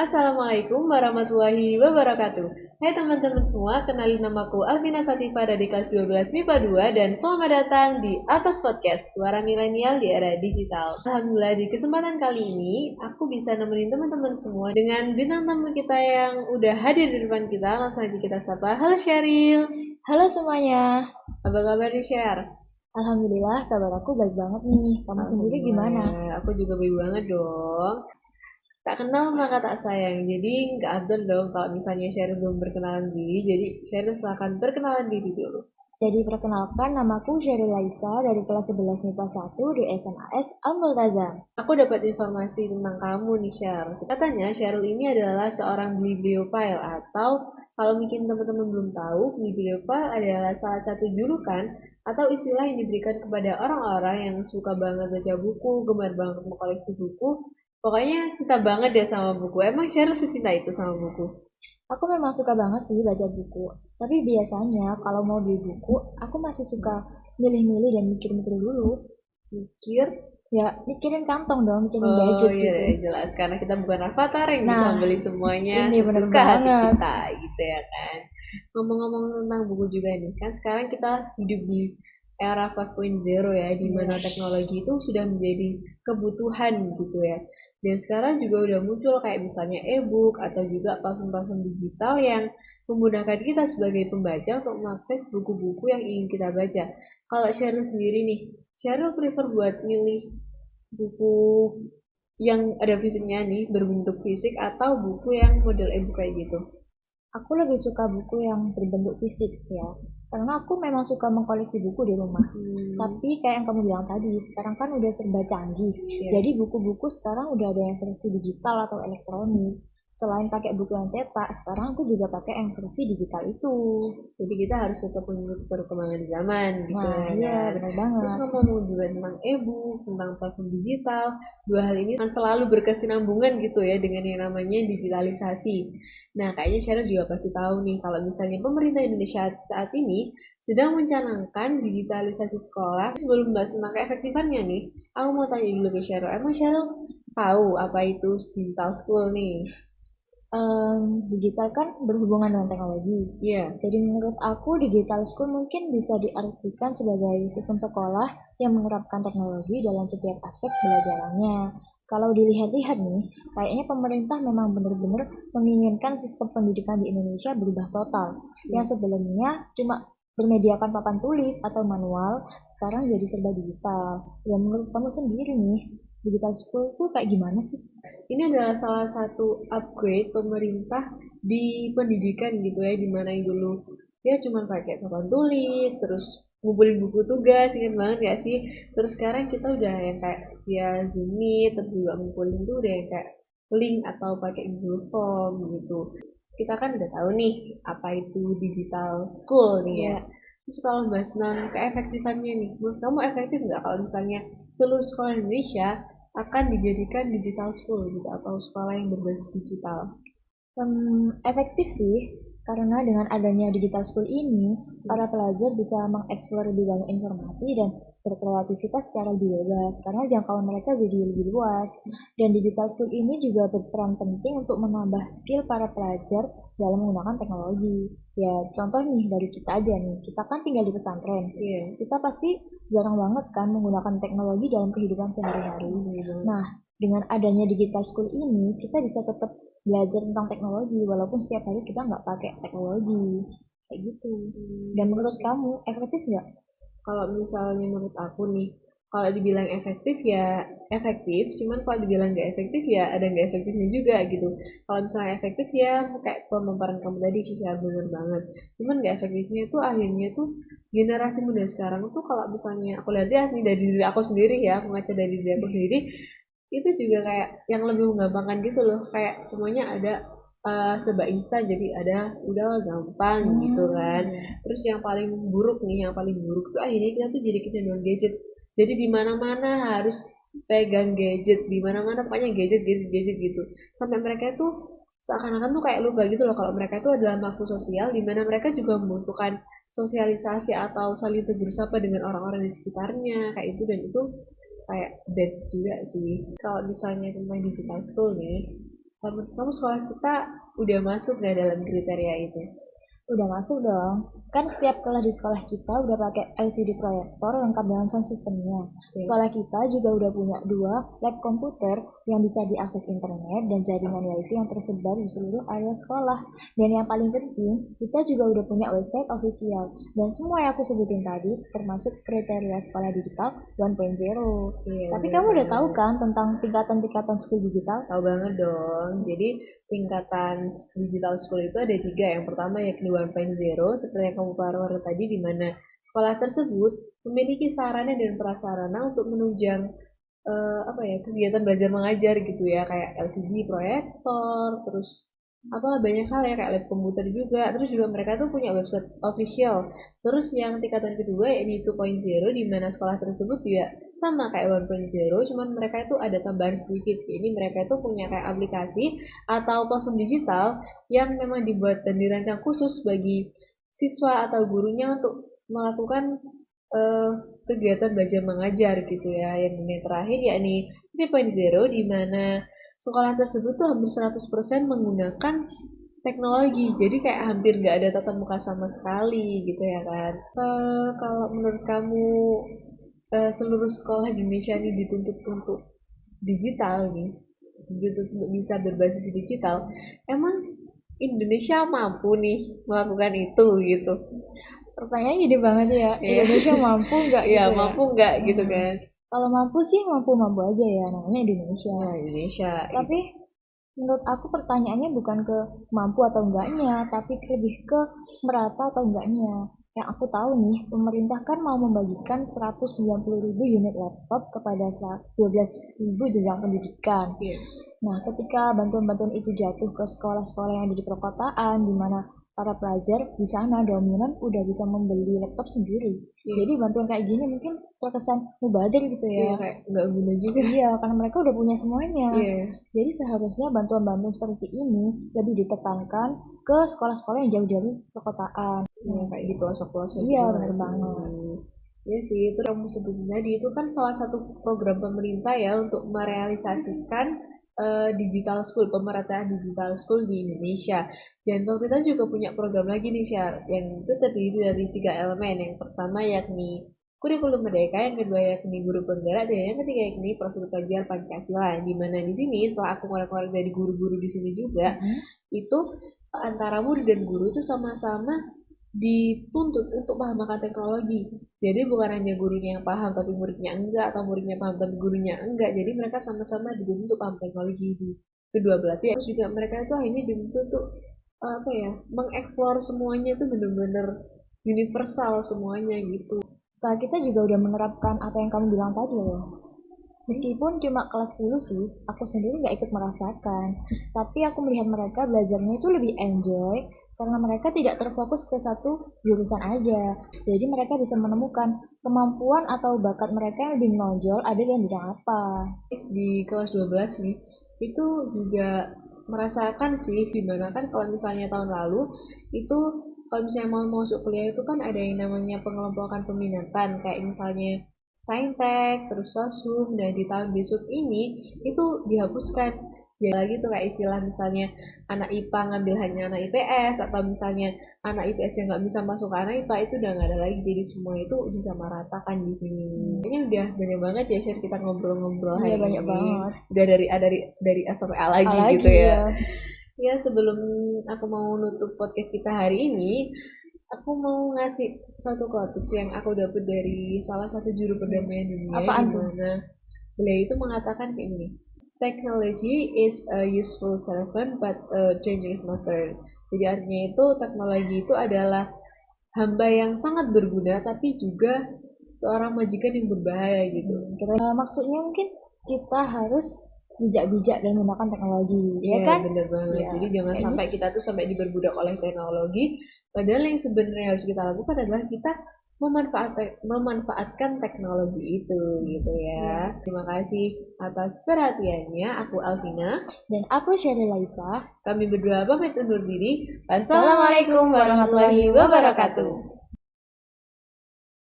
Assalamualaikum warahmatullahi wabarakatuh. Hai teman-teman semua, kenalin namaku Alvina Sativa dari kelas 12 MIPA 2 dan selamat datang di Atas Podcast, suara milenial di era digital. Alhamdulillah di kesempatan kali ini aku bisa nemenin teman-teman semua dengan bintang tamu kita yang udah hadir di depan kita. Langsung aja kita sapa. Halo Sheryl. Halo semuanya, Apa kabar nih Sher? Alhamdulillah kabar aku baik banget nih. Kamu sendiri gimana? Aku juga baik banget dong. Tak kenal maka tak sayang. Jadi nggak afdol dong kalau misalnya Sheryl belum berkenalan diri. Jadi Sheryl silahkan berkenalan diri dulu. Jadi perkenalkan, namaku Sheryl Laisa dari kelas 11 MIPA 1 di SMAS Al-Multazam. Aku dapat informasi tentang kamu nih Sheryl. Katanya Sheryl ini adalah seorang bibliophile atau kalau mungkin teman-teman belum tahu, bibliophile adalah salah satu julukan atau istilah yang diberikan kepada orang-orang yang suka banget baca buku, gemar banget mengkoleksi buku. Pokoknya cinta banget deh sama buku. Emang Sheryl secinta itu sama buku? Aku memang suka banget sih baca buku. Tapi biasanya kalau mau beli buku, aku masih suka milih-milih dan mikir-mikir dulu. Mikir? Ya, mikirin kantong dong, mikirin Oh gadget iya gitu. jelas karena kita bukan avatar yang bisa Nah, membeli semuanya ini bener sesuka hati banget. kita gitu ya kan. Ngomong-ngomong tentang buku juga nih kan sekarang kita hidup di era 5.0 ya di mana teknologi itu sudah menjadi kebutuhan gitu ya. Dan sekarang juga udah muncul kayak misalnya e-book atau juga platform-platform digital yang memudahkan kita sebagai pembaca untuk mengakses buku-buku yang ingin kita baca. Kalau Sheryl sendiri nih, Sheryl prefer buat milih buku yang ada fisiknya nih berbentuk fisik atau buku yang model e-book kayak gitu. Aku lebih suka buku yang berbentuk fisik ya. Karena aku memang suka mengkoleksi buku di rumah. Tapi kayak yang kamu bilang tadi, sekarang kan udah serba canggih. Iya. Jadi buku-buku sekarang udah ada yang versi digital atau elektronik. Selain pakai buku yang cetak, sekarang aku juga pakai yang versi digital itu. Jadi kita harus tetap mengikuti perkembangan zaman gitu Nah, ya iya kan. benar Terus banget. ngomong juga tentang e-book, tentang platform digital, dua hal ini kan selalu berkesinambungan gitu ya dengan yang namanya digitalisasi. Nah, kayaknya Sheryl juga pasti tahu nih kalau misalnya pemerintah Indonesia saat ini sedang mencanangkan digitalisasi sekolah. Sebelum bahas tentang keefektifannya nih, aku mau tanya dulu ke Sheryl. Emang Sheryl tahu apa itu digital school nih? Digital kan berhubungan dengan teknologi. Iya. Jadi menurut aku digital school mungkin bisa diartikan sebagai sistem sekolah yang menerapkan teknologi dalam setiap aspek belajarannya. Kalau dilihat-lihat nih, kayaknya pemerintah memang benar-benar menginginkan sistem pendidikan di Indonesia berubah total. Yang sebelumnya cuma bermediakan papan tulis atau manual, sekarang jadi serba digital. Ya menurut kamu sendiri nih, digital school tuh kayak gimana sih? Ini adalah salah satu upgrade pemerintah di pendidikan gitu ya, dimana yang dulu ya cuman pakai papan tulis, terus ngumpulin buku tugas, ingat banget gak sih? Terus sekarang kita udah yang kayak via Zoom Meet, terus juga ngumpulin tuh udah yang kayak link atau pakai Google Form gitu. Kita kan udah tahu nih apa itu digital school nih ya. Terus kalau bahas tentang keefektifannya nih, menurut kamu efektif nggak kalau misalnya seluruh sekolah Indonesia akan dijadikan digital school gitu atau sekolah yang berbasis digital? Efektif sih, karena dengan adanya digital school ini, para pelajar bisa mengeksplor lebih banyak informasi dan berkreativitas secara lebih bebas, karena jangkauan mereka jadi lebih luas. Dan digital school ini juga berperan penting untuk menambah skill para pelajar dalam menggunakan teknologi. Ya, contoh nih dari kita aja nih, kita kan tinggal di pesantren. Iya. Kita pasti jarang banget kan menggunakan teknologi dalam kehidupan sehari-hari. Nah, dengan adanya digital school ini, kita bisa tetap belajar tentang teknologi walaupun setiap hari kita nggak pakai teknologi kayak gitu. Dan menurut kamu efektif nggak? Kalau misalnya menurut aku nih, kalau dibilang efektif ya efektif, cuman kalau dibilang nggak efektif ya ada nggak efektifnya juga gitu. Kalau misalnya efektif ya kayak pemaparan kamu tadi secara benar banget. Cuman nggak efektifnya tuh akhirnya tuh generasi muda sekarang tuh kalau misalnya aku lihat ya nih dari diri aku sendiri ya, aku ngaca dari diri aku sendiri, itu juga kayak yang lebih menggampangkan gitu loh, kayak semuanya ada serba instan jadi ada udah gampang gitu kan. Terus yang paling buruk nih, yang paling buruk tuh akhirnya kita tuh jadi kecanduan gadget. Jadi di mana-mana harus pegang gadget, di mana-mana pokoknya gadget, gadget, gadget gitu. Sampai mereka tuh seakan-akan tuh kayak lupa gitu loh kalau mereka itu adalah makhluk sosial di mana mereka juga membutuhkan sosialisasi atau saling tegur sapa dengan orang-orang di sekitarnya kayak itu, dan itu kayak bad juga sih. Kalau misalnya tentang digital school nih, Kamu sekolah kita udah masuk nggak dalam kriteria itu? Udah masuk dong. Kan setiap kelas di sekolah kita udah pakai LCD proyektor lengkap dengan sound systemnya. Sekolah kita juga udah punya 2 lab komputer yang bisa diakses internet dan jaringan wifi yang tersebar di seluruh area sekolah. Dan yang paling penting, kita juga udah punya website official. Dan semua yang aku sebutin tadi termasuk kriteria sekolah digital 1.0. Iya, Tapi kamu udah bener. tahu kan tentang tingkatan-tingkatan school digital? Tahu banget dong. Jadi tingkatan digital school itu ada 3. Yang pertama yakni 1.0, seperti yang kamu parahkan tadi, di mana sekolah tersebut memiliki sarana dan prasarana untuk menunjang kegiatan belajar mengajar gitu ya, kayak LCD proyektor, terus banyak hal ya, kayak lab komputer juga. Terus juga mereka tuh punya website official. Terus yang tingkatan kedua ini 2.0, di mana sekolah tersebut juga sama kayak 1.0, cuman mereka itu ada tambahan sedikit. Ini mereka itu punya kayak aplikasi atau platform digital yang memang dibuat dan dirancang khusus bagi siswa atau gurunya untuk melakukan eh, kegiatan belajar mengajar gitu ya. Yang ini terakhir yakni 3.0, di mana sekolah tersebut tuh hampir 100% menggunakan teknologi. Jadi kayak hampir nggak ada tatap muka sama sekali gitu ya kan. Kalau menurut kamu seluruh sekolah di Indonesia ini dituntut untuk digital nih, dituntut untuk bisa berbasis digital, emang Indonesia mampu nih melakukan itu gitu? Pertanyaannya gede banget ya. Iya. Indonesia mampu nggak Iya, gitu ya? mampu nggak gitu kan? Kalau mampu sih mampu-mampu aja ya, namanya Indonesia. Nah, Indonesia gitu. Tapi menurut aku pertanyaannya bukan ke mampu atau enggaknya, tapi lebih ke merata atau enggaknya. Yang aku tahu nih, pemerintah kan mau membagikan 190.000 unit laptop kepada 12.000 jenjang pendidikan. Iya. Nah, ketika bantuan-bantuan itu jatuh ke sekolah-sekolah yang ada di perkotaan, di mana para pelajar di sana dominan udah bisa membeli laptop sendiri. Iya. Jadi bantuan kayak gini mungkin terkesan mubazir gitu Iya, ya. kayak nggak guna juga. Iya, karena mereka udah punya semuanya. Iya. Jadi seharusnya bantuan-bantuan seperti ini lebih ditekankan ke sekolah-sekolah yang jauh dari perkotaan. Iya, kayak di pelosok-pelosok Iya, gitu benar nggak sih? banget. Iya sih, itu kamu sebutin tadi itu kan salah satu program pemerintah ya untuk merealisasikan digital school, pemerataan digital school di Indonesia. Dan pemerintah juga punya program lagi nih, Syar, yang itu terdiri dari 3 elemen. Yang pertama yakni kurikulum merdeka, yang kedua yakni guru penggerak, dan yang ketiga yakni profil pelajar Pancasila. Di mana di sini setelah aku ngorek-ngorek dari guru-guru di sini juga, itu antara murid dan guru itu sama-sama dituntut untuk paham akan teknologi. Jadi bukan hanya gurunya yang paham tapi muridnya enggak, atau muridnya paham tapi gurunya enggak. Jadi mereka sama-sama dituntut untuk paham teknologi di kedua belah pihak. Terus juga mereka itu akhirnya dituntut untuk mengeksplor semuanya itu benar-benar universal semuanya gitu. Setelah kita juga udah menerapkan apa yang kamu bilang tadi loh. Meskipun cuma kelas 10 sih, aku sendiri nggak ikut merasakan. Tapi aku melihat mereka belajarnya itu lebih enjoy karena mereka tidak terfokus ke satu jurusan aja. Jadi mereka bisa menemukan kemampuan atau bakat mereka yang lebih menonjol ada di bidang apa. Di kelas 12 nih, itu juga merasakan sih, dimana kan kalau misalnya tahun lalu itu kalau misalnya mau masuk kuliah itu kan ada yang namanya pengelompokan peminatan, kayak misalnya Saintek, terus Soshum, dan di tahun besok ini itu dihapuskan. Jadi lagi tuh kayak istilah misalnya anak IPA ngambil hanya anak IPS, atau misalnya anak IPS yang nggak bisa masuk ke anak IPA, itu udah nggak ada lagi. Jadi semua itu bisa meratakan di sini. Kayaknya udah banyak banget ya share kita ngobrol-ngobrol hari Iya, banyak ini. banget. Udah dari A sampai A lagi Apalagi gitu ya. ya. Ya, sebelum aku mau nutup podcast kita hari ini, aku mau ngasih satu quotes yang aku dapat dari salah satu juru perdamaian dunia, Apaan di tuh? mana beliau itu mengatakan kayak gini. Technology is a useful servant but a dangerous master. Jadi artinya itu teknologi itu adalah hamba yang sangat berguna tapi juga seorang majikan yang berbahaya gitu. Maksudnya mungkin kita harus bijak-bijak dan menggunakan teknologi, ya Iya, kan? bener banget. Ya, Jadi jangan kayak sampai kita tuh sampai diperbudak oleh teknologi. Padahal yang sebenarnya harus kita lakukan adalah kita memanfaatkan teknologi itu gitu ya. Terima kasih atas perhatiannya. Aku Alvina. Dan aku Sherry Laisa. Kami berdua pamit undur diri. Wassalamualaikum warahmatullahi wabarakatuh.